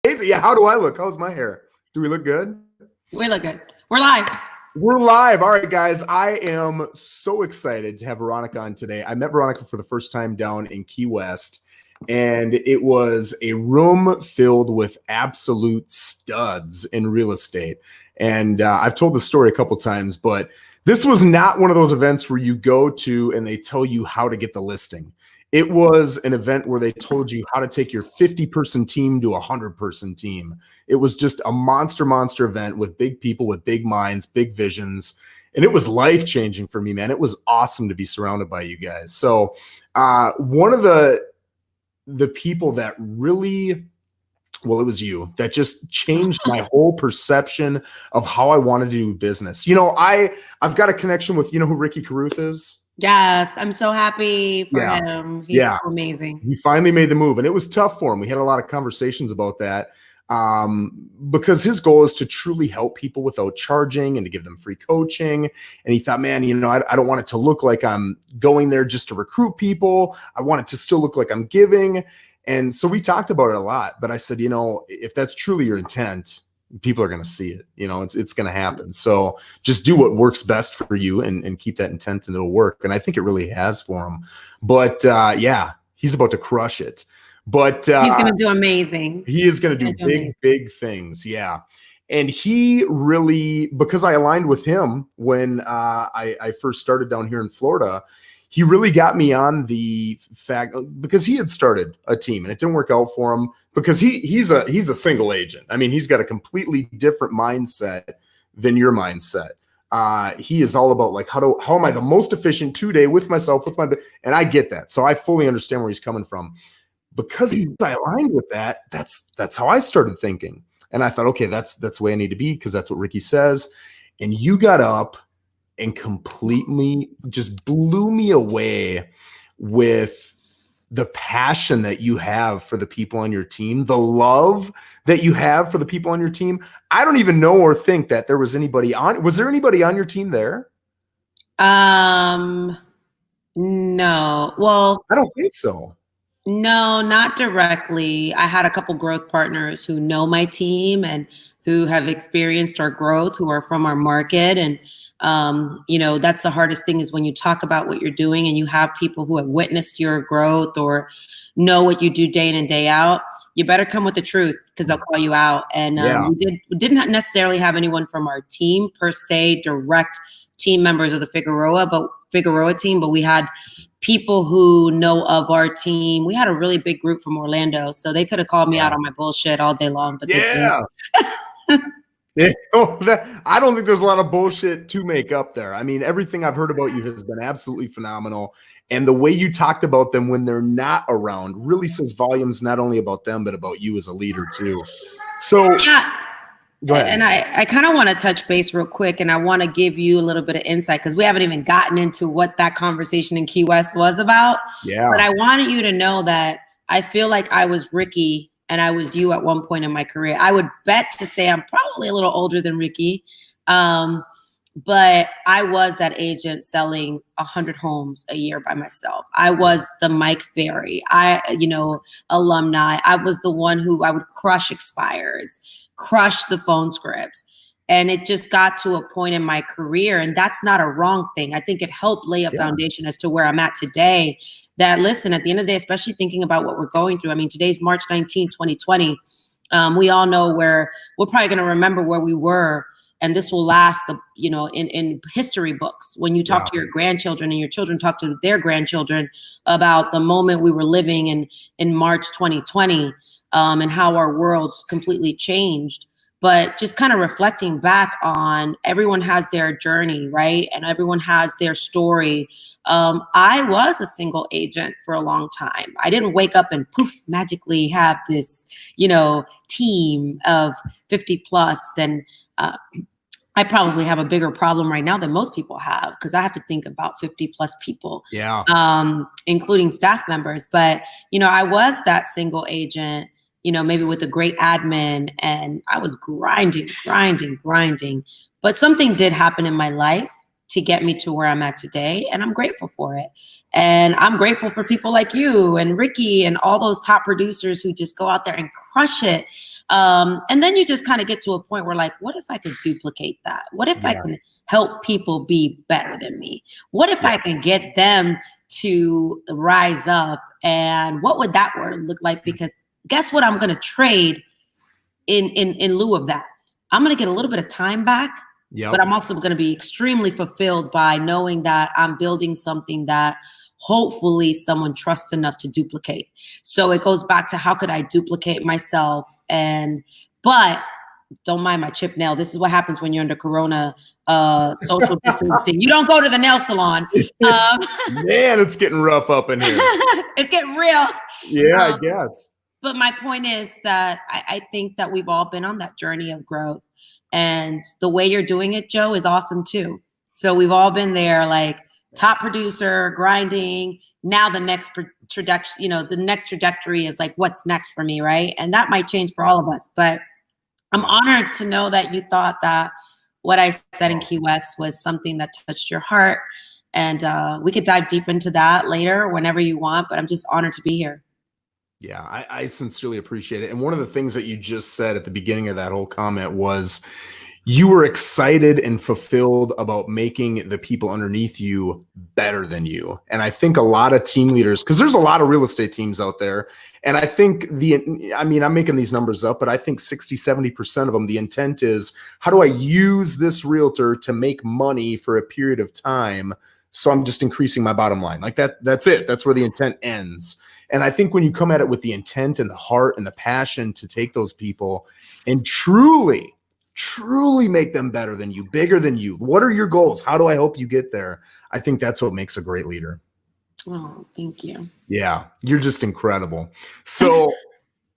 Yeah, how do I look? How's my hair? Do we look good? We look good. We're live. We're live. All right, guys. I am so excited to have Veronica on today. I met Veronica for the first time down in Key West, and it was a room filled with absolute studs in real estate. And I've told the story a couple times, but this was not one of those events where you go to and they tell you how to get the listing. It was an event where they told you how to take your 50-person team to a 100-person team. It was just a monster event with big people, with big minds, big visions. And it was life-changing for me, man. It was awesome to be surrounded by you guys. So one of the people that really, well, it was you that just changed my whole perception of how I wanted to do business. You know, I've got a connection with, you know who Ricky Carruth is? Yes, I'm so happy for him. He's so amazing. He finally made the move, and it was tough for him. We had a lot of conversations about that because his goal is to truly help people without charging and to give them free coaching. And he thought, man, you know, I don't want it to look like I'm going there just to recruit people. I want it to still look like I'm giving. And so we talked about it a lot. But I said, you know, if that's truly your intent, people are going to see it. You know, it's going to happen. So just do what works best for you and keep that intent, and it'll work. And I think it really has for him. But yeah, he's about to crush it. But he's going to do amazing. He is going to do big things. Yeah. And he really, because I aligned with him when I first started down here in Florida, he really got me on the fact, because he had started a team and it didn't work out for him because he's a single agent. I mean, he's got a completely different mindset than your mindset. He is all about like, how am I the most efficient today with myself, and I get that. So I fully understand where he's coming from. Because I aligned with that, that's how I started thinking. And I thought, okay, that's the way I need to be, because that's what Ricky says. And you got up and completely just blew me away with the passion that you have for the people on your team, the love that you have for the people on your team. I don't even know or think that there was anybody on. Was there anybody on your team there? No. Well, I don't think so. No, not directly. I had a couple growth partners who know my team and who have experienced our growth, who are from our market. And, you know, that's the hardest thing, is when you talk about what you're doing and you have people who have witnessed your growth or know what you do day in and day out, you better come with the truth, because they'll call you out. And we didn't necessarily have anyone from our team per se, direct team members of the Figueroa team, but we had people who know of our team. We had a really big group from Orlando, so they could have called me out on my bullshit all day long. But yeah. I don't think there's a lot of bullshit to make up there. I mean, everything I've heard about you has been absolutely phenomenal. And the way you talked about them when they're not around really says volumes, not only about them, but about you as a leader too. So yeah. And I kind of want to touch base real quick, and I want to give you a little bit of insight, because we haven't even gotten into what that conversation in Key West was about. Yeah. But I wanted you to know that I feel like I was Ricky and I was you at one point in my career. I would bet to say I'm probably a little older than Ricky. But I was that agent selling 100 homes a year by myself. I was the Mike Ferry, alumni. I was the one who I would crush expires, crush the phone scripts. And it just got to a point in my career, and that's not a wrong thing. I think it helped lay a foundation as to where I'm at today. That, listen, at the end of the day, especially thinking about what we're going through. I mean, today's March 19, 2020. We all know we're probably going to remember where we were. And this will last, in history books, when you talk to your grandchildren and your children talk to their grandchildren about the moment we were living in March 2020, and how our world's completely changed. But just kind of reflecting back on, everyone has their journey, right? And everyone has their story. I was a single agent for a long time. I didn't wake up and poof, magically have this, team of 50 plus. And I probably have a bigger problem right now than most people have, because I have to think about 50 plus people, including staff members. But, I was that single agent, maybe with a great admin, and I was grinding. But something did happen in my life to get me to where I'm at today, and I'm grateful for it. And I'm grateful for people like you and Ricky and all those top producers who just go out there and crush it. And then you just kind of get to a point where like, what if I could duplicate that? What if I can help people be better than me? What if I can get them to rise up? And what would that word look like? Because guess what I'm going to trade in lieu of that? I'm going to get a little bit of time back, but I'm also going to be extremely fulfilled by knowing that I'm building something that hopefully someone trusts enough to duplicate. So it goes back to how could I duplicate myself? But don't mind my chipped nail. This is what happens when you're under Corona social distancing. You don't go to the nail salon. Man, it's getting rough up in here. It's getting real. Yeah, I guess. But my point is that I think that we've all been on that journey of growth. And the way you're doing it, Joe, is awesome too. So we've all been there, like top producer, grinding. Now the next trajectory, the next trajectory is like, what's next for me, right? And that might change for all of us. But I'm honored to know that you thought that what I said in Key West was something that touched your heart. And we could dive deep into that later, whenever you want. But I'm just honored to be here. Yeah, I sincerely appreciate it. And one of the things that you just said at the beginning of that whole comment was you were excited and fulfilled about making the people underneath you better than you. And I think a lot of team leaders, because there's a lot of real estate teams out there. And I think I'm making these numbers up, but I think 60, 70% of them, the intent is, how do I use this realtor to make money for a period of time? So I'm just increasing my bottom line. Like that's it. That's where the intent ends. And I think when you come at it with the intent and the heart and the passion to take those people and truly make them better than you, bigger than you. What are your goals? How do I help you get there? I think that's what makes a great leader. Oh, thank you. Yeah, you're just incredible. So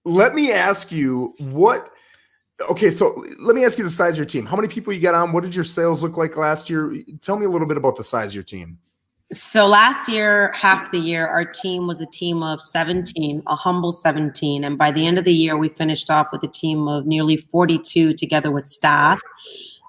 let me ask you the size of your team. How many people you got on? What did your sales look like last year? Tell me a little bit about the size of your team. So last year, half the year, our team was a team of 17, a humble 17. And by the end of the year, we finished off with a team of nearly 42 together with staff.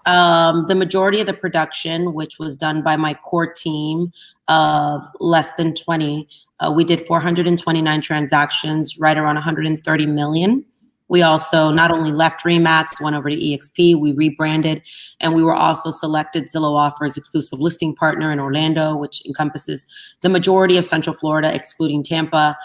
The majority of the production, which was done by my core team of less than 20, we did 429 transactions, right around 130 million. We also not only left Remax, went over to EXP, we rebranded, and we were also selected Zillow Offers exclusive listing partner in Orlando, which encompasses the majority of Central Florida, excluding Tampa.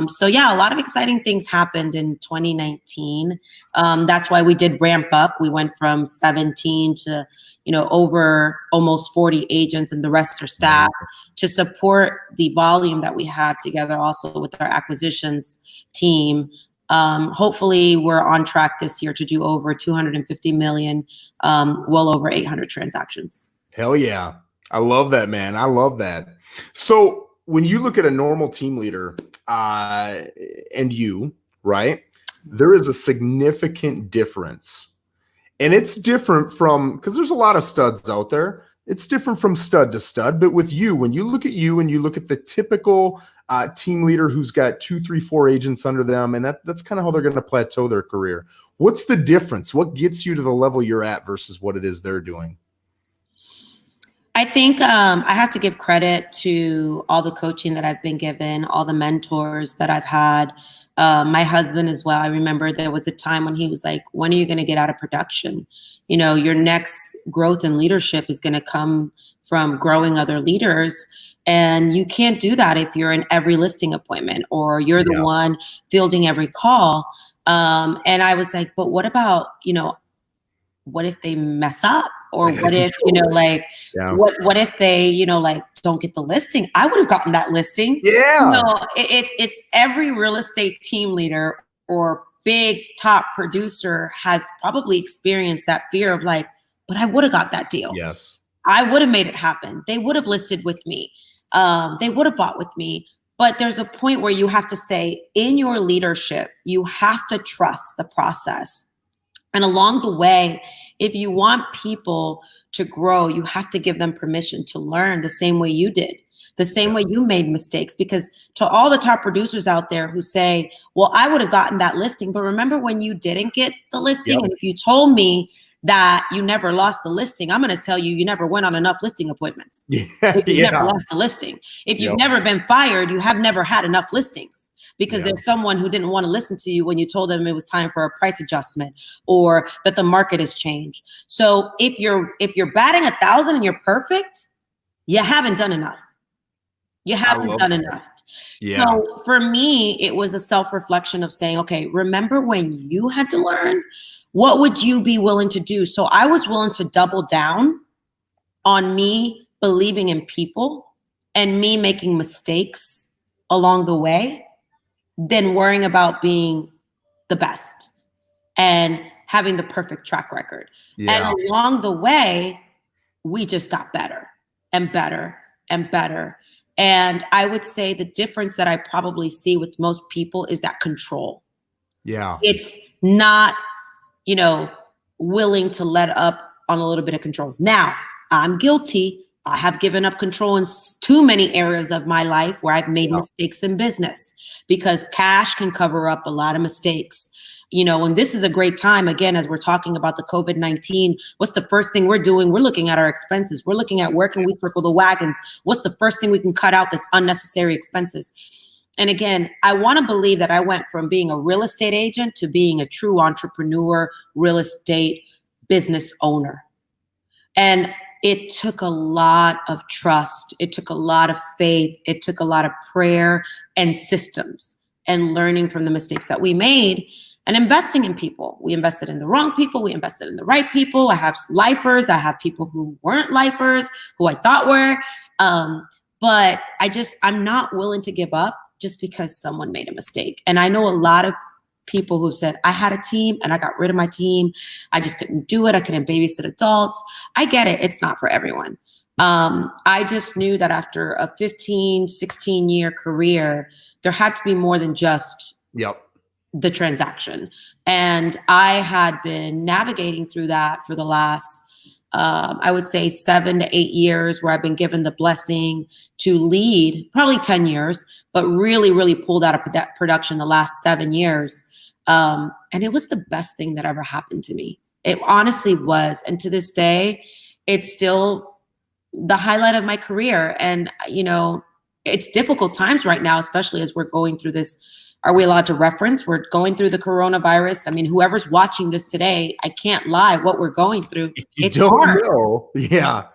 So yeah, a lot of exciting things happened in 2019. That's why we did ramp up. We went from 17 to over almost 40 agents, and the rest are staff to support the volume that we have together also with our acquisitions team. Hopefully we're on track this year to do over 250 million, well over 800 transactions. Hell yeah. I love that, man. I love that. So when you look at a normal team leader and you, right, there is a significant difference. And it's different from, because there's a lot of studs out there. It's different from stud to stud. But with you, when you look at you and you look at the typical team leader who's got 2, 3, 4 agents under them, and that's kind of how they're going to plateau their career. What's the difference? What gets you to the level you're at versus what it is they're doing? I think I have to give credit to all the coaching that I've been given, all the mentors that I've had, my husband as well. I remember there was a time when he was like, when are you going to get out of production? Your next growth in leadership is going to come from growing other leaders. And you can't do that if you're in every listing appointment or you're the one fielding every call. And I was like, but what about, what if they mess up? Or what if, what if they, don't get the listing? I would have gotten that listing. Yeah. It's every real estate team leader or big top producer has probably experienced that fear of like, but I would have got that deal. Yes. I would have made it happen. They would have listed with me. They would have bought with me. But there's a point where you have to say, in your leadership, you have to trust the process. And along the way, if you want people to grow, you have to give them permission to learn the same way you did, the same way you made mistakes. Because to all the top producers out there who say, well, I would have gotten that listing, but remember when you didn't get the listing? And if you told me that you never lost a listing, I'm going to tell you, you never went on enough listing appointments. Yeah. If you've never Yeah. lost a listing. If you've Yep. never been fired, you have never had enough listings, because Yeah. there's someone who didn't want to listen to you when you told them it was time for a price adjustment or that the market has changed. So if you're batting 1,000 and you're perfect, you haven't done enough. You haven't done enough. Yeah. So for me, it was a self-reflection of saying, okay, remember when you had to learn? What would you be willing to do? So I was willing to double down on me believing in people and me making mistakes along the way than worrying about being the best and having the perfect track record. Yeah. And along the way, we just got better and better and better. And I would say the difference that I probably see with most people is that control. Yeah. It's not, willing to let up on a little bit of control. Now, I'm guilty. I have given up control in too many areas of my life where I've made mistakes in business, because cash can cover up a lot of mistakes. And this is a great time, again, as we're talking about the COVID-19, what's the first thing we're doing? We're looking at our expenses. We're looking at where can we circle the wagons? What's the first thing we can cut out that's unnecessary expenses? And again, I want to believe that I went from being a real estate agent to being a true entrepreneur, real estate business owner. And it took a lot of trust. It took a lot of faith. It took a lot of prayer and systems and learning from the mistakes that we made and investing in people. We invested in the wrong people. We invested in the right people. I have lifers. I have people who weren't lifers, who I thought were. But I'm not willing to give up just because someone made a mistake. And I know a lot of people who said, I had a team and I got rid of my team. I just couldn't do it. I couldn't babysit adults. I get it. It's not for everyone. I just knew that after a 15, 16-year career, there had to be more than just the transaction. And I had been navigating through that for the last, I would say 7 to 8 years, where I've been given the blessing to lead, probably 10 years, but really, really pulled out of production the last 7 years. And it was the best thing that ever happened to me. It honestly was. And to this day, it's still the highlight of my career. And, it's difficult times right now, especially as we're going through this. Are we allowed to reference? We're going through the coronavirus. I mean, whoever's watching this today, I can't lie, what we're going through. It's hard. Yeah.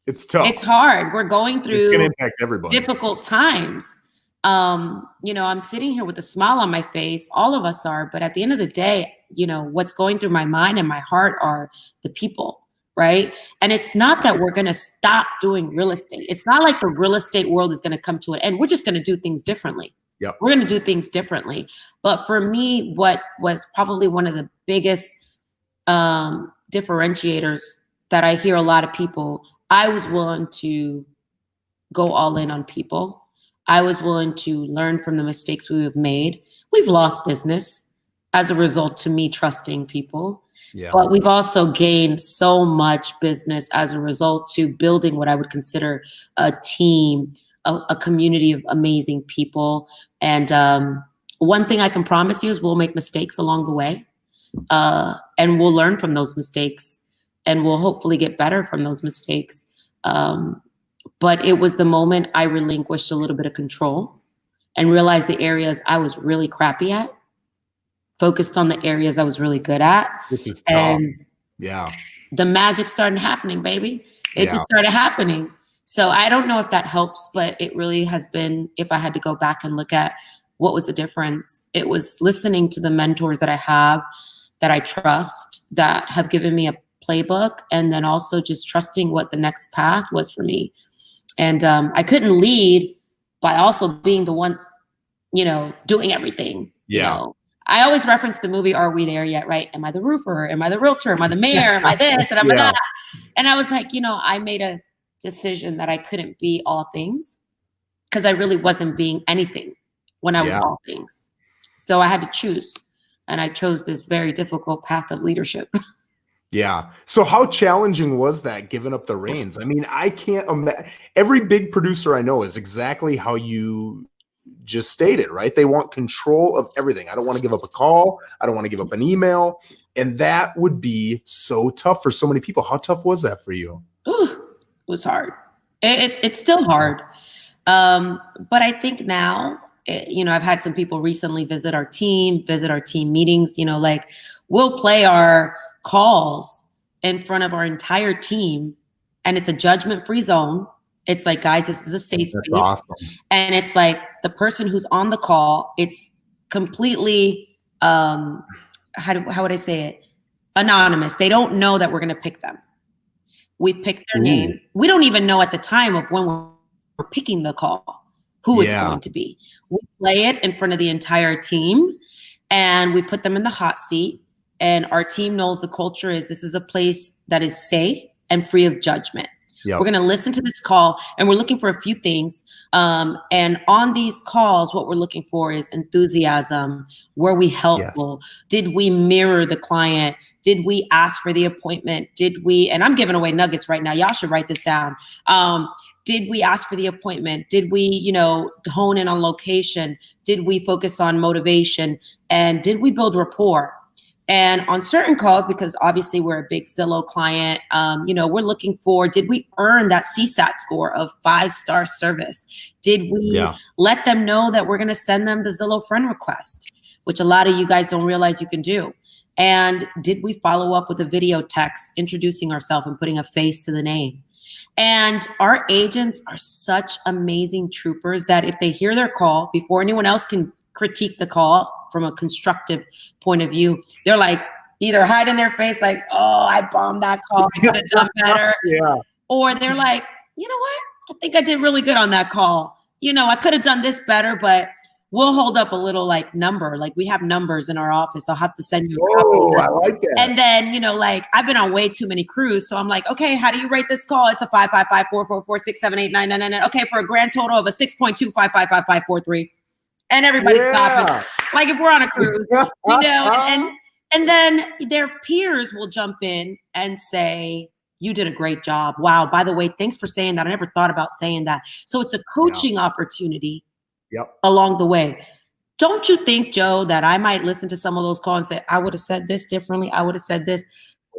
It's tough. It's hard. We're going through it's gonna impact everybody. Difficult times. I'm sitting here with a smile on my face. All of us are. But at the end of the day, what's going through my mind and my heart are the people. Right. And it's not that we're going to stop doing real estate. It's not like the real estate world is going to come to an end. We're just going to do things differently. Yep. We're going to do things differently. But for me, what was probably one of the biggest differentiators that I hear a lot of people, I was willing to go all in on people. I was willing to learn from the mistakes we have made. We've lost business as a result to me trusting people. Yeah. But we've also gained so much business as a result to building what I would consider a team, a community of amazing people. And one thing I can promise you is we'll make mistakes along the way, and we'll learn from those mistakes, and we'll hopefully get better from those mistakes. But it was the moment I relinquished a little bit of control and realized the areas I was really crappy at, focused on the areas I was really good at. Which is tough. And the magic started happening, baby. It just started happening. So I don't know if that helps, but it really has been, if I had to go back and look at what was the difference, it was listening to the mentors that I have, that I trust, that have given me a playbook, and then also just trusting what the next path was for me. And I couldn't lead by also being the one, doing everything. I always reference the movie Are We There Yet? Right? Am I the roofer? Am I the realtor? Am I the mayor? Am I this? And am I that? And I was like, I made a decision that I couldn't be all things, because I really wasn't being anything when I was all things. So I had to choose, and I chose this very difficult path of leadership. Yeah. So how challenging was that, giving up the reins? I mean, I can't imagine. Every big producer I know is exactly how you just stated, right? They want control of everything. I don't want to give up a call. I don't want to give up an email. And that would be so tough for so many people. How tough was that for you? Ooh, it was hard. It's still hard. But I think now, I've had some people recently visit our team meetings, like we'll play our calls in front of our entire team, and it's a judgment-free zone. It's like, guys, this is a safe space. That's awesome. And it's like the person who's on the call, it's completely, how would I say it? Anonymous. They don't know that we're going to pick them. We pick their name. We don't even know at the time of when we're picking the call who it's going to be. We play it in front of the entire team, and we put them in the hot seat. And our team knows the culture is this is a place that is safe and free of judgment. Yep. We're going to listen to this call, and we're looking for a few things. And on these calls, what we're looking for is enthusiasm. Were we helpful? Yes. Did we mirror the client? Did we ask for the appointment? Did we, and I'm giving away nuggets right now. Y'all should write this down. Did we ask for the appointment? Did we, hone in on location? Did we focus on motivation? And did we build rapport? And on certain calls, because obviously we're a big Zillow client, we're looking for, did we earn that CSAT score of 5-star service? Did we let them know that we're going to send them the Zillow friend request, which a lot of you guys don't realize you can do? And did we follow up with a video text introducing ourselves and putting a face to the name? And our agents are such amazing troopers that if they hear their call before anyone else can critique the call from a constructive point of view, they're like either hiding their face like, oh, I bombed that call, I could have done better. Or they're like, you know what? I think I did really good on that call. I could have done this better, but we'll hold up a little like number. Like we have numbers in our office. I'll have to send you a copy. I like that. And then, like I've been on way too many crews. So I'm like, okay, how do you rate this call? It's a 5.55, 4.44, 6.78, 9.99. Okay, for a grand total of a 6.255543. And everybody's clapping. Like if we're on a cruise, and then their peers will jump in and say, you did a great job. Wow. By the way, thanks for saying that. I never thought about saying that. So it's a coaching opportunity along the way. Don't you think, Joe, that I might listen to some of those calls and say, I would have said this differently. I would have said this.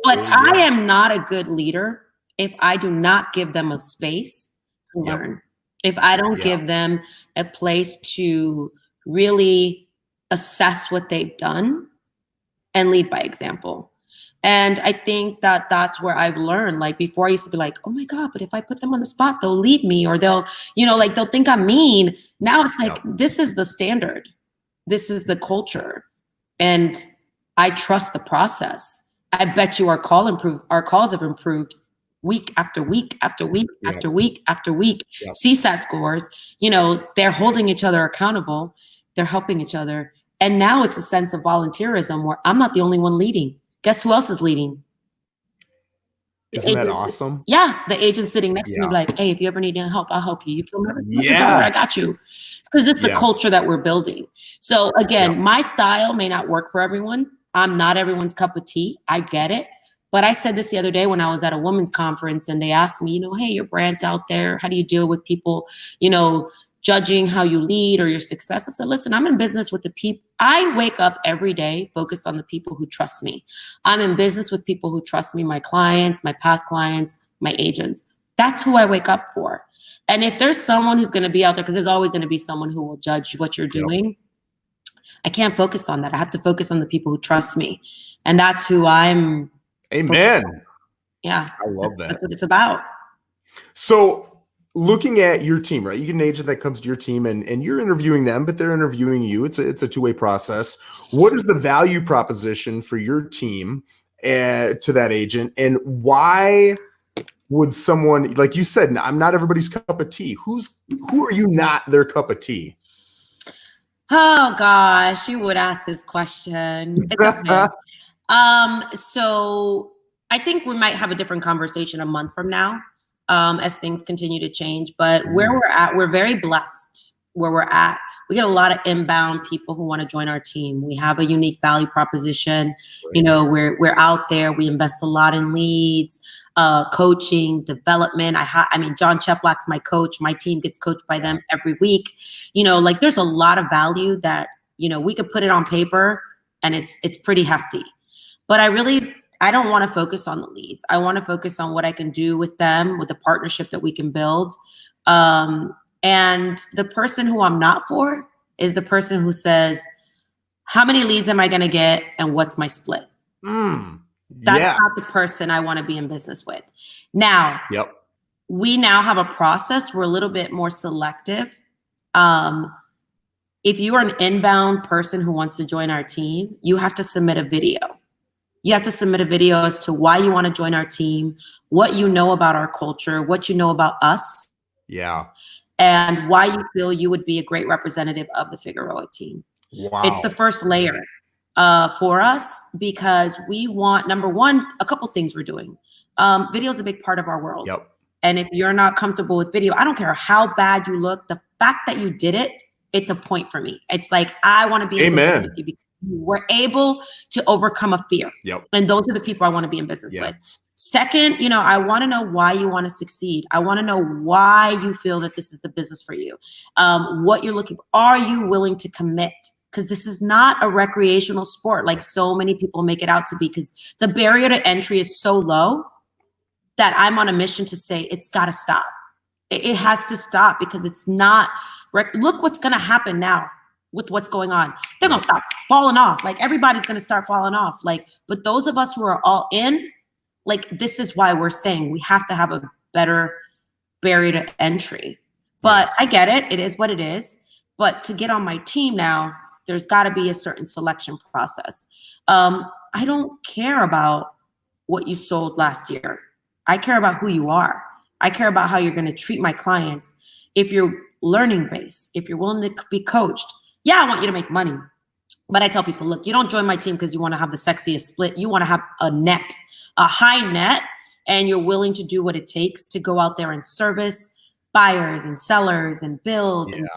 But I am not a good leader if I do not give them a space to learn. If I don't give them a place to really assess what they've done and lead by example. And I think that that's where I've learned. Like before I used to be like, oh my God, but if I put them on the spot, they'll leave me, or they'll think I'm mean. Now it's like, this is the standard. This is the culture. And I trust the process. I bet you our calls have improved week after week after week after week after week. CSAT scores, they're holding each other accountable. They're helping each other. And now it's a sense of volunteerism where I'm not the only one leading. Guess who else is leading? Isn't that awesome? Yeah. The agent sitting next to me like, hey, if you ever need any help, I'll help you. You feel nervous? I got you. Because it's the culture that we're building. So again, my style may not work for everyone. I'm not everyone's cup of tea. I get it. But I said this the other day when I was at a women's conference and they asked me, hey, your brand's out there. How do you deal with people, judging how you lead or your success? I said, listen, I'm in business with the people. I wake up every day focused on the people who trust me. I'm in business with people who trust me, my clients, my past clients, my agents. That's who I wake up for. And if there's someone who's going to be out there, because there's always going to be someone who will judge what you're doing, I can't focus on that. I have to focus on the people who trust me. And that's who I'm. Amen. Yeah. I love that. That's what it's about. So looking at your team, right? You get an agent that comes to your team and you're interviewing them, but they're interviewing you. It's a two-way process. What is the value proposition for your team to that agent? And why would someone, like you said, I'm not everybody's cup of tea. Who are you not their cup of tea? Oh gosh, you would ask this question. It's okay. So I think we might have a different conversation a month from now. As things continue to change. But where we're at, we're very blessed where we're at. We get a lot of inbound people who want to join our team. We have a unique value proposition. We're out there. We invest a lot in leads, coaching, development. I mean, John Cheplack's my coach. My team gets coached by them every week. There's a lot of value that, we could put it on paper and it's pretty hefty. But I don't want to focus on the leads. I want to focus on what I can do with them, with the partnership that we can build. And the person who I'm not for is the person who says, how many leads am I going to get and what's my split? That's not the person I want to be in business with. Now, we now have a process. We're a little bit more selective. If you are an inbound person who wants to join our team, you have to submit a video. You have to submit a video as to why you want to join our team, what you know about our culture, what you know about us. And why you feel you would be a great representative of the Figueroa team. It's the first layer for us, because we want, number one, a couple things we're doing. Video is a big part of our world. And if you're not comfortable with video, I don't care how bad you look, the fact that you did it, it's a point for me. It's like, I want to be in business with you because you were able to overcome a fear. And those are the people I want to be in business with. Second, I want to know why you want to succeed. I want to know why you feel that this is the business for you. What you're looking for. Are you willing to commit? Because this is not a recreational sport like so many people make it out to be, because the barrier to entry is so low that I'm on a mission to say it's got to stop. It has to stop, because it's not, look what's going to happen now with what's going on. They're going to stop falling off. Like, everybody's going to start falling off. Like, but those of us who are all in, like, this is why we're saying we have to have a better barrier to entry. But I get it. It is what it is. But to get on my team now, there's got to be a certain selection process. I don't care about what you sold last year. I care about who you are. I care about how you're going to treat my clients. If you're learning based, if you're willing to be coached, yeah, I want you to make money. But I tell people, look, you don't join my team because you want to have the sexiest split. You want to have a high net, and you're willing to do what it takes to go out there and service buyers and sellers and build and,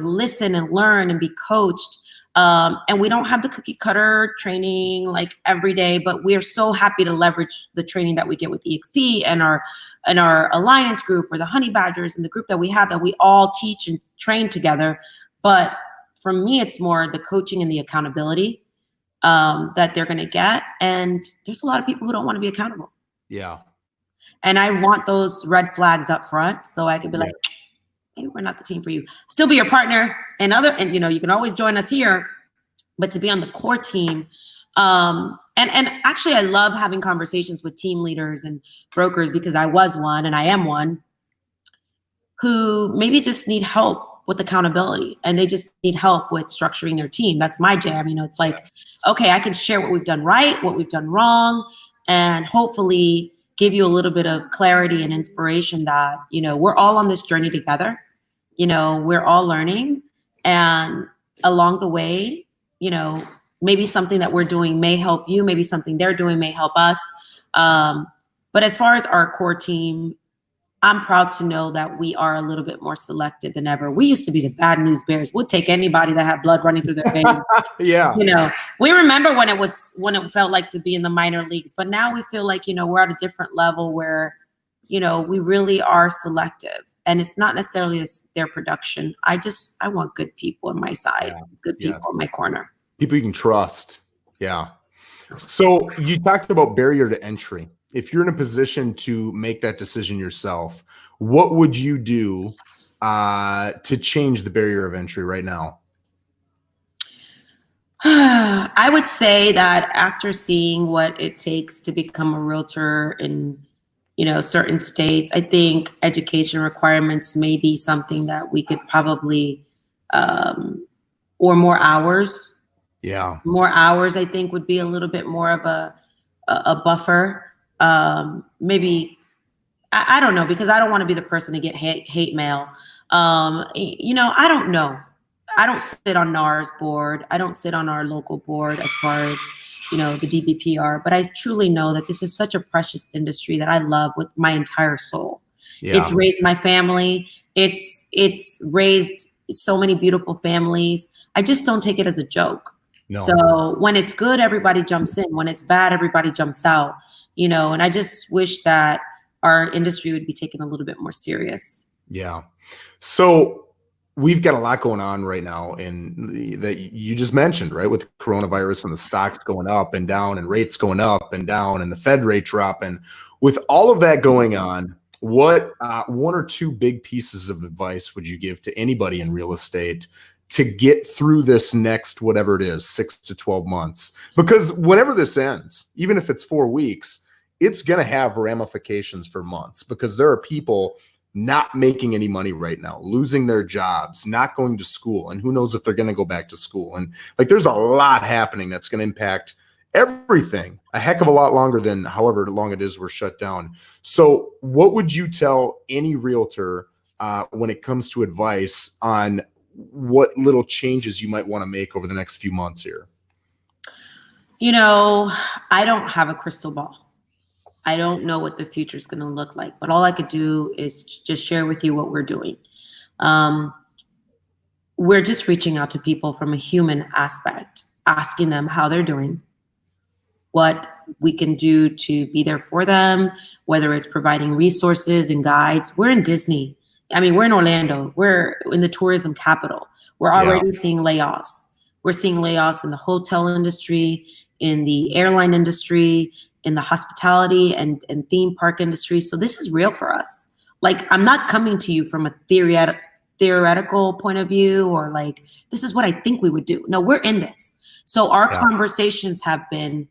listen and learn and be coached. And we don't have the cookie cutter training like every day, but we are so happy to leverage the training that we get with EXP and our alliance group, or the Honey Badgers, and the group that we have, that we all teach and train together. But for me, it's more the coaching and the accountability that they're going to get. And there's a lot of people who don't want to be accountable. And I want those red flags up front, so I could be like, maybe we're not the team for you. Still be your partner, and you can always join us here, but to be on the core team. And actually, I love having conversations with team leaders and brokers, because I was one, and I am one, who maybe just need help with accountability, and they just need help with structuring their team. That's my jam. It's like, okay, I can share what we've done right, what we've done wrong, and hopefully give you a little bit of clarity and inspiration that, we're all on this journey together. We're all learning, and along the way, maybe something that we're doing may help you, maybe something they're doing may help us. But as far as our core team, I'm proud to know that we are a little bit more selective than ever. We used to be the bad news bears. We'd take anybody that had blood running through their veins. We remember when it felt like to be in the minor leagues, but now we feel like, we're at a different level where, we really are selective, and it's not necessarily their production. I want good people on my side, good people in my corner. People you can trust. So you talked about barrier to entry. If you're in a position to make that decision yourself, what would you do to change the barrier of entry right now? I would say that after seeing what it takes to become a realtor in, certain states, I think education requirements may be something that we could probably, or more hours. More hours, I think, would be a little bit more of a buffer. Maybe, I don't know, because I don't want to be the person to get hate mail. I don't know. I don't sit on NAR's board. I don't sit on our local board as far as, the DBPR, but I truly know that this is such a precious industry that I love with my entire soul. It's raised my family. It's raised so many beautiful families. I just don't take it as a joke. So when it's good, everybody jumps in. When it's bad, everybody jumps out. And I just wish that our industry would be taken a little bit more serious. So we've got a lot going on right now, and that you just mentioned, right, with coronavirus and the stocks going up and down and rates going up and down and the Fed rate dropping. With all of that going on, what one or two big pieces of advice would you give to anybody in real estate to get through this next, whatever it is, 6 to 12 months? Because whenever this ends, even if it's 4 weeks, it's going to have ramifications for months, because there are people not making any money right now, losing their jobs, not going to school, and who knows if they're going to go back to school. And like, there's a lot happening that's going to impact everything a heck of a lot longer than however long it is we're shut down. So what would you tell any realtor when it comes to advice on what little changes you might want to make over the next few months here? You know, I don't have a crystal ball. I don't know what the future is going to look like, but all I could do is just share with you what we're doing. We're just reaching out to people from a human aspect, asking them how they're doing, what we can do to be there for them, whether it's providing resources and guides. We're in Disney. I mean, we're in Orlando. We're in the tourism capital. We're already seeing layoffs. We're seeing layoffs in the hotel industry, in the airline industry, in the hospitality and theme park industry. So this is real for us. Like, I'm not coming to you from a theoretical point of view, or like, this is what I think we would do. No, we're in this. So our conversations have been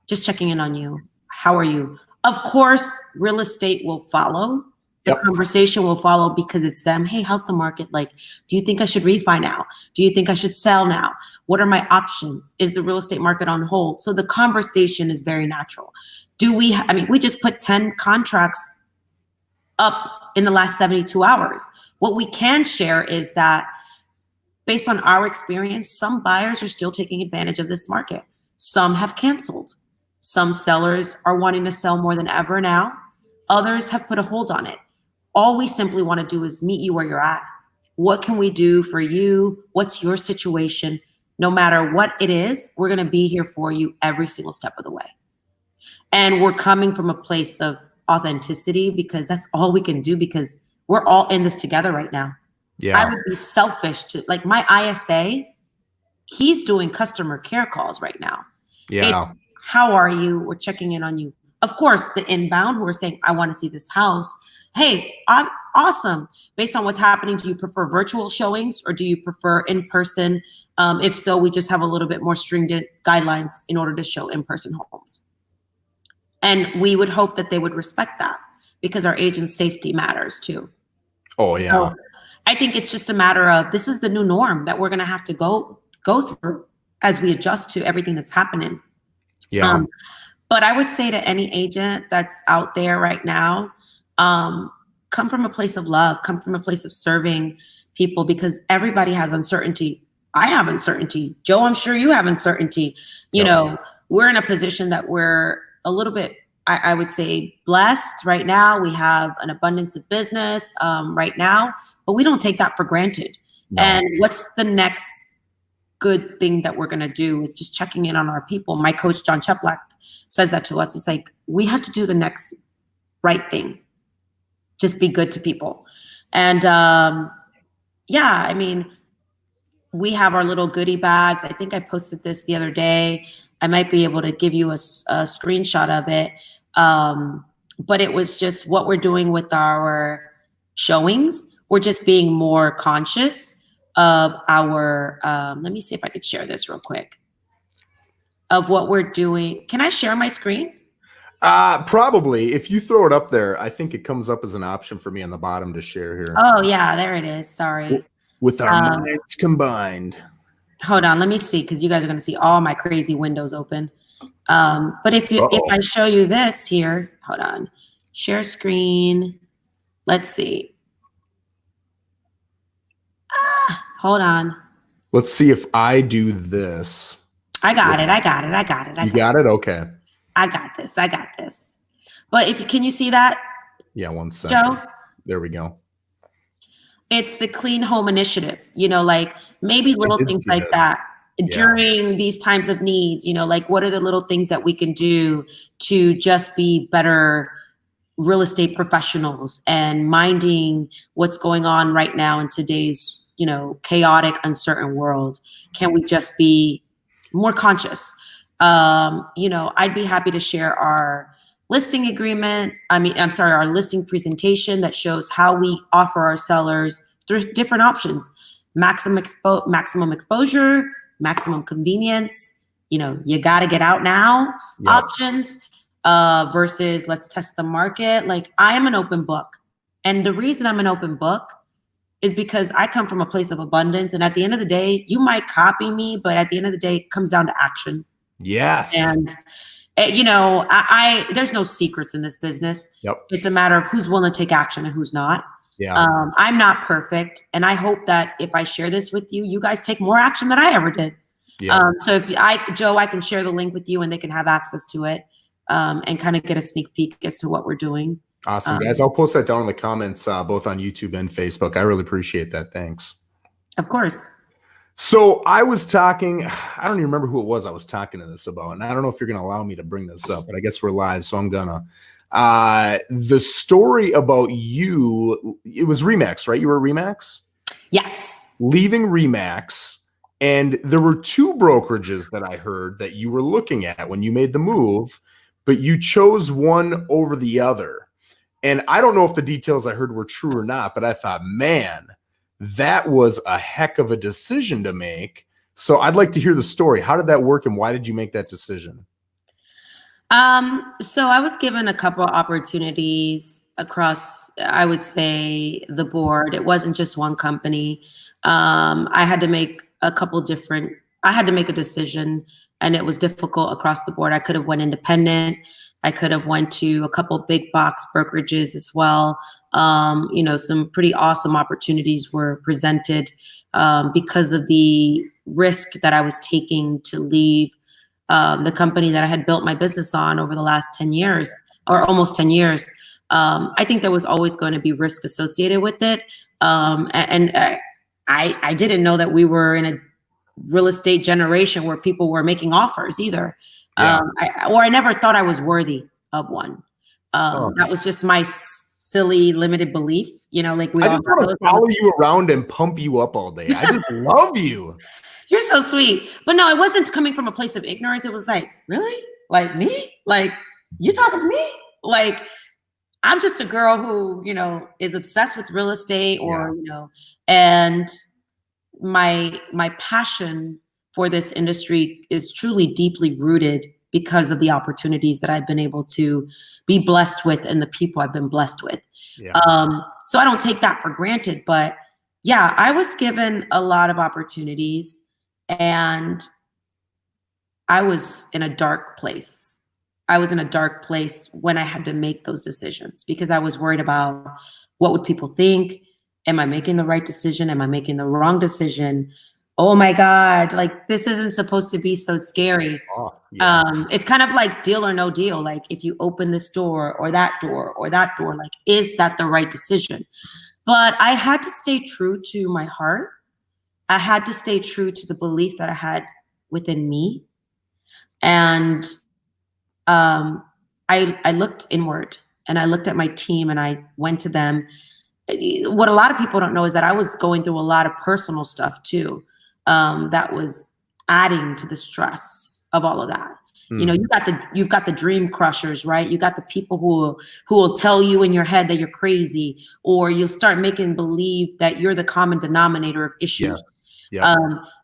just checking in on you. How are you? Of course, real estate will follow. The conversation will follow because it's them. Hey, how's the market? Like, do you think I should refi now? Do you think I should sell now? What are my options? Is the real estate market on hold? So the conversation is very natural. I mean, we just put 10 contracts up in the last 72 hours. What we can share is that based on our experience, some buyers are still taking advantage of this market. Some have canceled. Some sellers are wanting to sell more than ever now. Others have put a hold on it. All we simply want to do is meet you where you're at. What can we do for you? What's your situation? No matter what it is, we're going to be here for you every single step of the way. And we're coming from a place of authenticity, because that's all we can do, because we're all in this together right now. I would be selfish to, like, my ISA, he's doing customer care calls right now. How are you? We're checking in on you. Of course, the inbound who are saying, I want to see this house. Hey, awesome. Based on what's happening, do you prefer virtual showings or do you prefer in-person? If so, we just have a little bit more stringent guidelines in order to show in-person homes. And we would hope that they would respect that, because our agents' safety matters too. Oh, yeah. So I think it's just a matter of, this is the new norm that we're going to have to go through as we adjust to everything that's happening. But I would say to any agent that's out there right now, come from a place of love, come from a place of serving people, because everybody has uncertainty. I have uncertainty. Joe, I'm sure you have uncertainty. You know, we're in a position that we're a little bit, I would say, blessed right now. We have an abundance of business right now, but we don't take that for granted. And what's the next good thing that we're going to do is just checking in on our people. My coach, John Cheplack, says that to us. It's like, we have to do the next right thing. Just be good to people. And I mean, we have our little goodie bags. I think I posted this the other day. I might be able to give you a screenshot of it. But it was just what we're doing with our showings. We're just being more conscious of our, let me see if I could share this real quick, of what we're doing. Can I share my screen? Probably. If you throw it up there, I think it comes up as an option for me on the bottom to share here. Oh yeah, there it is. Sorry. With our minds combined. Hold on, let me see, because you guys are going to see all my crazy windows open. But if I show you this here, hold on, share screen. Let's see. Hold on. Let's see if I do this. I got it. You got it? Okay. I got this. But can you see that? Yeah, 1 second. Joe? There we go. It's the Clean Home Initiative, like maybe little things like that during these times of needs, like what are the little things that we can do to just be better real estate professionals and minding what's going on right now in today's chaotic, uncertain world? Can we just be more conscious? I'd be happy to share our listing agreement. Our listing presentation that shows how we offer our sellers through different options: maximum exposure, maximum convenience, you got to get out now options, versus let's test the market. Like, I am an open book. And the reason I'm an open book is because I come from a place of abundance. And at the end of the day, you might copy me, but at the end of the day, it comes down to action. Yes. And, there's no secrets in this business. Yep. It's a matter of who's willing to take action and who's not. Yeah. I'm not perfect. And I hope that if I share this with you, you guys take more action than I ever did. Yeah. So I can share the link with you and they can have access to it, and kind of get a sneak peek as to what we're doing. Awesome, guys. I'll post that down in the comments, both on YouTube and Facebook. I really appreciate that. Thanks. Of course. So I was talking, I don't even remember who it was I was talking to this about. And I don't know if you're going to allow me to bring this up, but I guess we're live. So I'm gonna, the story about you, it was Remax, right? You were Remax? Yes. Leaving Remax. And there were two brokerages that I heard that you were looking at when you made the move, but you chose one over the other. And I don't know if the details I heard were true or not, but I thought, man, that was a heck of a decision to make. So I'd like to hear the story. How did that work and why did you make that decision? So I was given a couple of opportunities across, I would say, the board. It wasn't just one company. I had to make a decision, and it was difficult across the board. I could have went independent. I could have went to a couple big box brokerages as well. Some pretty awesome opportunities were presented, because of the risk that I was taking to leave the company that I had built my business on over the last 10 years, or almost 10 years. I think there was always going to be risk associated with it. I didn't know that we were in a real estate generation where people were making offers either. Yeah. I never thought I was worthy of one. That was just my silly, limited belief. Like I just want to follow you around and pump you up all day. I just love you. You're so sweet. But no, it wasn't coming from a place of ignorance. It was like, really? Like me? Like, you talking to me? Like, I'm just a girl who, is obsessed with real estate, or, and my passion for this industry is truly deeply rooted because of the opportunities that I've been able to be blessed with and the people I've been blessed with. Yeah. So I don't take that for granted, but yeah, I was given a lot of opportunities and I was in a dark place. I was in a dark place when I had to make those decisions because I was worried about what would people think? Am I making the right decision? Am I making the wrong decision? Oh my God, like this isn't supposed to be so scary. Oh, yeah. It's kind of like Deal or No Deal. Like if you open this door or that door or that door, like, is that the right decision? But I had to stay true to my heart. I had to stay true to the belief that I had within me. And I looked inward and I looked at my team and I went to them. What a lot of people don't know is that I was going through a lot of personal stuff too. That was adding to the stress of all of that. You know, you've got the dream crushers, right? You got the people who will tell you in your head that you're crazy, or you'll start making believe that you're the common denominator of issues. Yeah.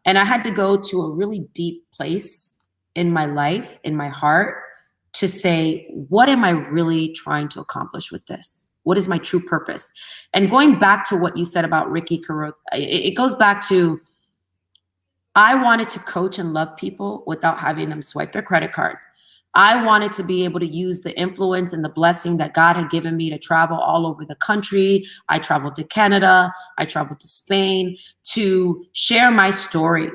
And I had to go to a really deep place in my life, in my heart, to say, what am I really trying to accomplish with this? What is my true purpose? And going back to what you said about Ricky Carruth, it goes back to, I wanted to coach and love people without having them swipe their credit card. I wanted to be able to use the influence and the blessing that God had given me to travel all over the country. I traveled to Canada. I traveled to Spain to share my story.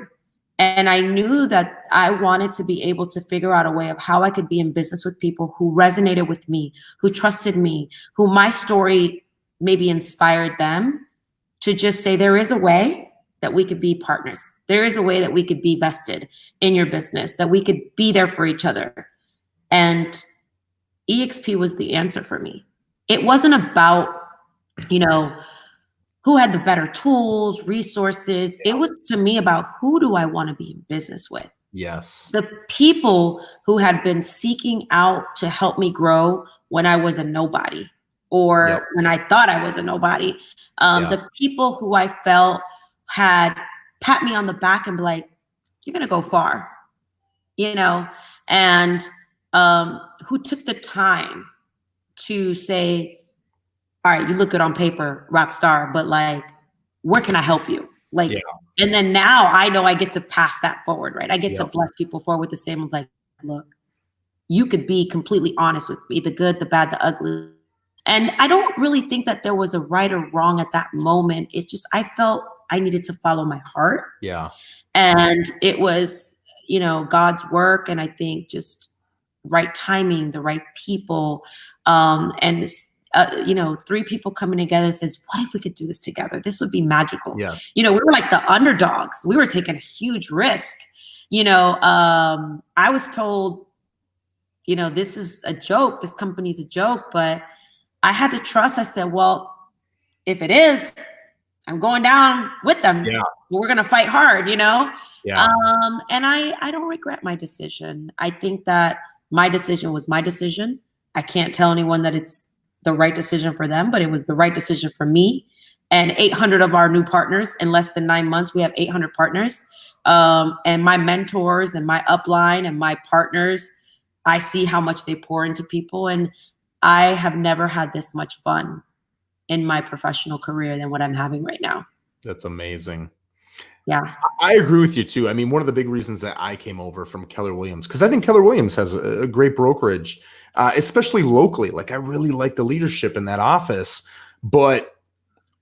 And I knew that I wanted to be able to figure out a way of how I could be in business with people who resonated with me, who trusted me, who my story maybe inspired them to just say, there is a way that we could be partners. There is a way that we could be vested in your business, that we could be there for each other. And EXP was the answer for me. It wasn't about, who had the better tools, resources. Yeah. It was to me about who do I want to be in business with? Yes. The people who had been seeking out to help me grow when I was a nobody Yep. or when I thought I was a nobody. Yeah. The people who I felt had pat me on the back and be like, you're going to go far, you know, and who took the time to say, all right, you look good on paper, rock star, but like, where can I help you? Like, Yeah. and then now I know I get to pass that forward, right? I get to Yep. bless people forward with the same, like, look, you could be completely honest with me, the good, the bad, the ugly. And I don't really think that there was a right or wrong at that moment. It's just, I felt I needed to follow my heart. Yeah. And it was, you know, God's work. And I think just right timing, the right people, and you know, three people coming together and says, what if we could do this together? This would be magical. Yeah. You know, we were like the underdogs. We were taking a huge risk. You know, I was told, you know, this is a joke. This company's a joke, but I had to trust. I said, well, if it is, I'm going down with them. Yeah. We're going to fight hard, you know? Yeah. And I don't regret my decision. I think that my decision was my decision. I can't tell anyone that it's the right decision for them, but it was the right decision for me. And 800 of our new partners in less than 9 months, we have 800 partners. And my mentors and my upline and my partners, I see how much they pour into people. And I have never had this much fun in my professional career than what I'm having right now. That's amazing. Yeah. I agree with you too. I mean, one of the big reasons that I came over from Keller Williams, because I think Keller Williams has a great brokerage, especially locally. Like I really like the leadership in that office, but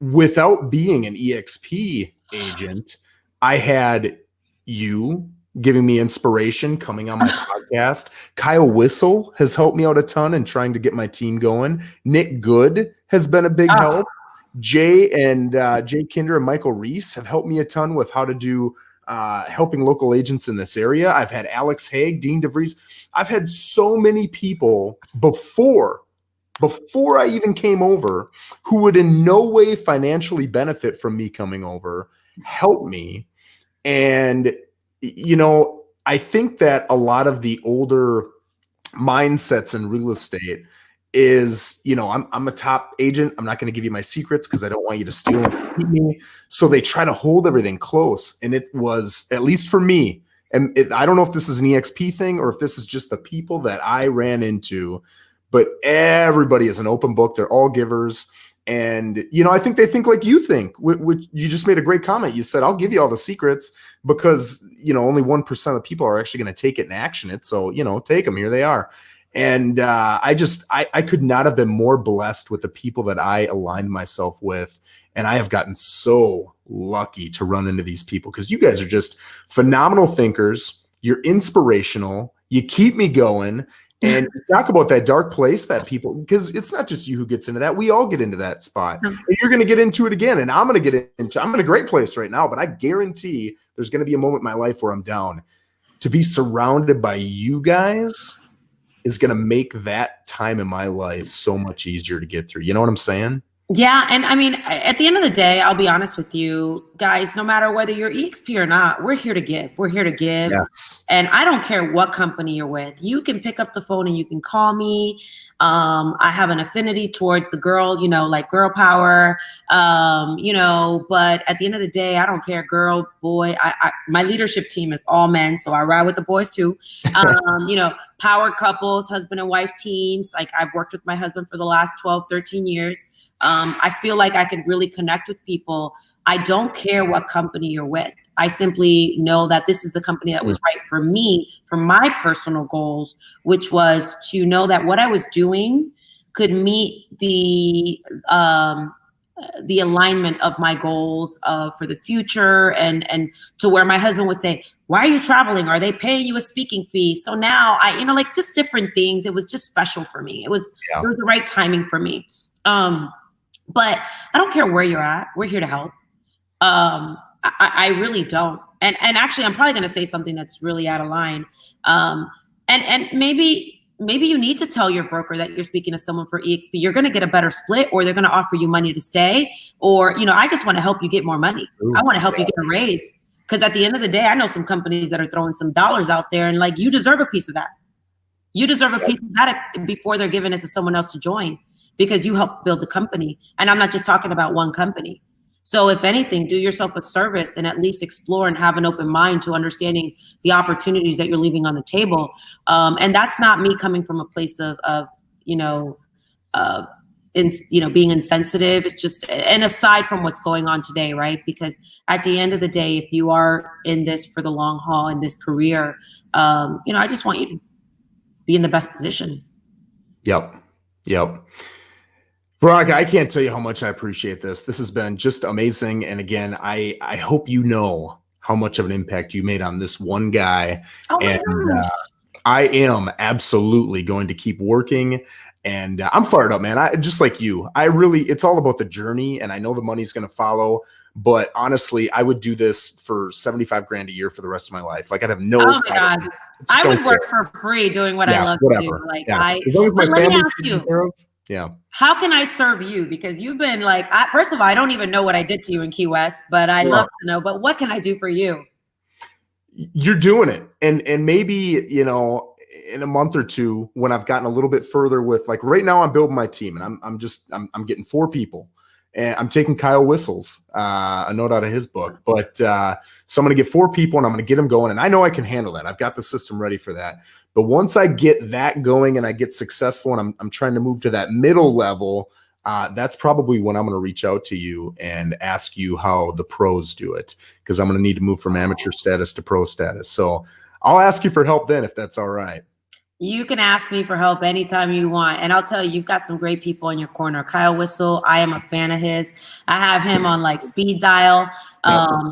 without being an EXP agent, I had you giving me inspiration, coming on my podcast. Kyle Whistle has helped me out a ton in trying to get my team going. Nick Good has been a big help. Jay Kinder and Michael Reese have helped me a ton with how to do helping local agents in this area. I've had Alex Haig, Dean DeVries. I've had so many people before I even came over who would in no way financially benefit from me coming over, help me. And, you know, I think that a lot of the older mindsets in real estate is, you know, I'm a top agent. I'm not going to give you my secrets because I don't want you to steal and keep me. So they try to hold everything close. And it was, at least for me, and I don't know if this is an EXP thing or if this is just the people that I ran into, but everybody is an open book. They're all givers. And, you know, I think they think like you think, which you just made a great comment. You said, I'll give you all the secrets because, you know, only 1% of people are actually going to take it and action it. So, you know, take them. Here they are. And I could not have been more blessed with the people that I aligned myself with. And I have gotten so lucky to run into these people because you guys are just phenomenal thinkers. You're inspirational. You keep me going. And talk about that dark place that people, because it's not just you who gets into that. We all get into that spot. And you're going to get into it again. And I'm in a great place right now, but I guarantee there's going to be a moment in my life where I'm down. To be surrounded by you guys is going to make that time in my life so much easier to get through. You know what I'm saying? Yeah. And I mean, at the end of the day, I'll be honest with you guys, no matter whether you're EXP or not, we're here to give. We're here to give. Yes. And I don't care what company you're with. You can pick up the phone and you can call me. I have an affinity towards the girl, you know, like girl power, you know, but at the end of the day, I don't care, girl, boy. My leadership team is all men, so I ride with the boys too. You know, power couples, husband and wife teams. Like I've worked with my husband for the last 12, 13 years. I feel like I can really connect with people. I don't care what company you're with. I simply know that this is the company that was right for me, for my personal goals, which was to know that what I was doing could meet the alignment of my goals for the future, and to where my husband would say, why are you traveling? Are they paying you a speaking fee? So now you know, like just different things. It was just special for me. It was the right timing for me. But I don't care where you're at. We're here to help. I really don't. And actually, I'm probably going to say something that's really out of line. And maybe maybe you need to tell your broker that you're speaking to someone for EXP. You're going to get a better split, or they're going to offer you money to stay. Or, I just want to help you get more money. I want to help you get a raise. Because at the end of the day, I know some companies that are throwing some dollars out there, and like, you deserve a piece of that. You deserve a piece of that before they're giving it to someone else to join, because you helped build the company. And I'm not just talking about one company. So if anything, do yourself a service and at least explore and have an open mind to understanding the opportunities that you're leaving on the table. And that's not me coming from a place of being insensitive. It's just, and aside from what's going on today, right? Because at the end of the day, if you are in this for the long haul in this career, I just want you to be in the best position. Yep. Veronica, I can't tell you how much I appreciate this. This has been just amazing. And again, I hope you know how much of an impact you made on this one guy. And I am absolutely going to keep working. And I'm fired up, man. I just like you. It's all about the journey, and I know the money's going to follow. But honestly, I would do this for 75 grand a year for the rest of my life. Like, I'd have no. Oh my God. I would work for free doing what I love to do. Like, as long as my let me ask you. Yeah. How can I serve you? Because you've been like, first of all, I don't even know what I did to you in Key West, but I love to know. But what can I do for you? You're doing it. And maybe, in a month or two, when I've gotten a little bit further with, like, right now I'm building my team, and I'm getting 4 people, and I'm taking Kyle Whistle's a note out of his book. But so I'm going to get 4 people, and I'm going to get them going. And I know I can handle that. I've got the system ready for that. But once I get that going and I get successful, and I'm trying to move to that middle level, that's probably when I'm going to reach out to you and ask you how the pros do it, because I'm going to need to move from amateur status to pro status. So I'll ask you for help then, if that's all right. You can ask me for help anytime you want. And I'll tell you, you've got some great people in your corner. Kyle Whistle, I am a fan of his. I have him on like speed dial.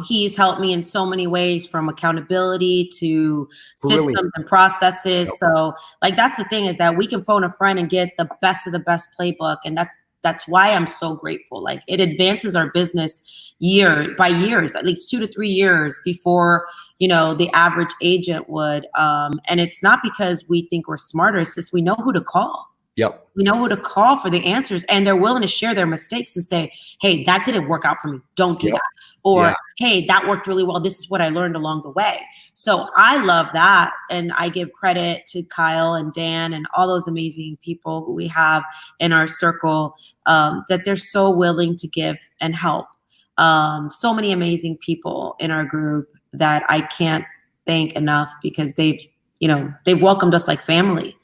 He's helped me in so many ways, from accountability to systems and processes. So like, that's the thing, is that we can phone a friend and get the best of the best playbook. And that's why I'm so grateful. Like, it advances our business year by years, at least 2 to 3 years before, the average agent would. And it's not because we think we're smarter. It's just we know who to call. Yep. We know who to call for the answers, and they're willing to share their mistakes and say, hey, that didn't work out for me. Don't do that. Or, hey, that worked really well. This is what I learned along the way. So I love that. And I give credit to Kyle and Dan and all those amazing people who we have in our circle, that they're so willing to give and help. So many amazing people in our group that I can't thank enough, because they've welcomed us like family.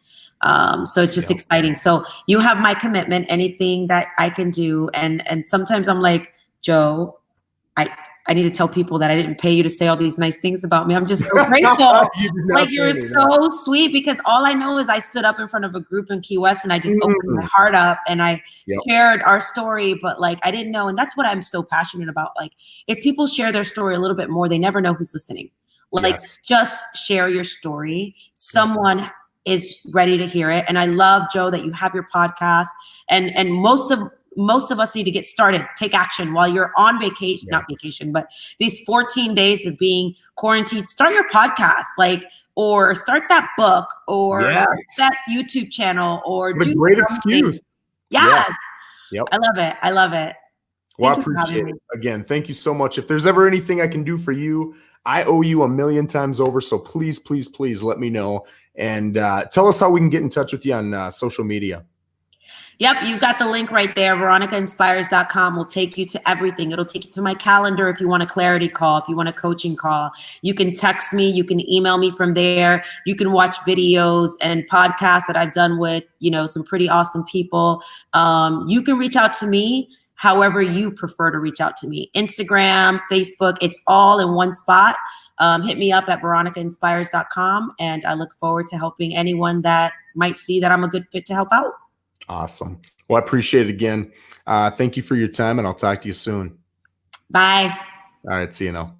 So it's just exciting. So you have my commitment, anything that I can do. And sometimes I'm like, Joe, I need to tell people that I didn't pay you to say all these nice things about me. I'm just so grateful. Like, you're so sweet, because all I know is I stood up in front of a group in Key West, and I just opened my heart up, and I shared our story. But like, I didn't know. And that's what I'm so passionate about. Like, if people share their story a little bit more, they never know who's listening. Like, just share your story. Someone is ready to hear it. And I love, Joe, that you have your podcast, and most of us need to get started. Take action while you're on vacation, not vacation, but these 14 days of being quarantined. Start your podcast, or start that book, or that YouTube channel, or do a great excuse. Yes. Yep. I love it. Well, I appreciate it. Again, thank you so much. If there's ever anything I can do for you, I owe you 1,000,000 times over. So please, please, please let me know. And tell us how we can get in touch with you on social media. Yep, you got the link right there. VeronicaInspires.com will take you to everything. It'll take you to my calendar if you want a clarity call, if you want a coaching call. You can text me, you can email me from there. You can watch videos and podcasts that I've done with, some pretty awesome people. You can reach out to me however you prefer to reach out to me. Instagram, Facebook, it's all in one spot. Hit me up at VeronicaInspires.com, and I look forward to helping anyone that might see that I'm a good fit to help out. Awesome. Well, I appreciate it again. Thank you for your time, and I'll talk to you soon. Bye. All right. See you now.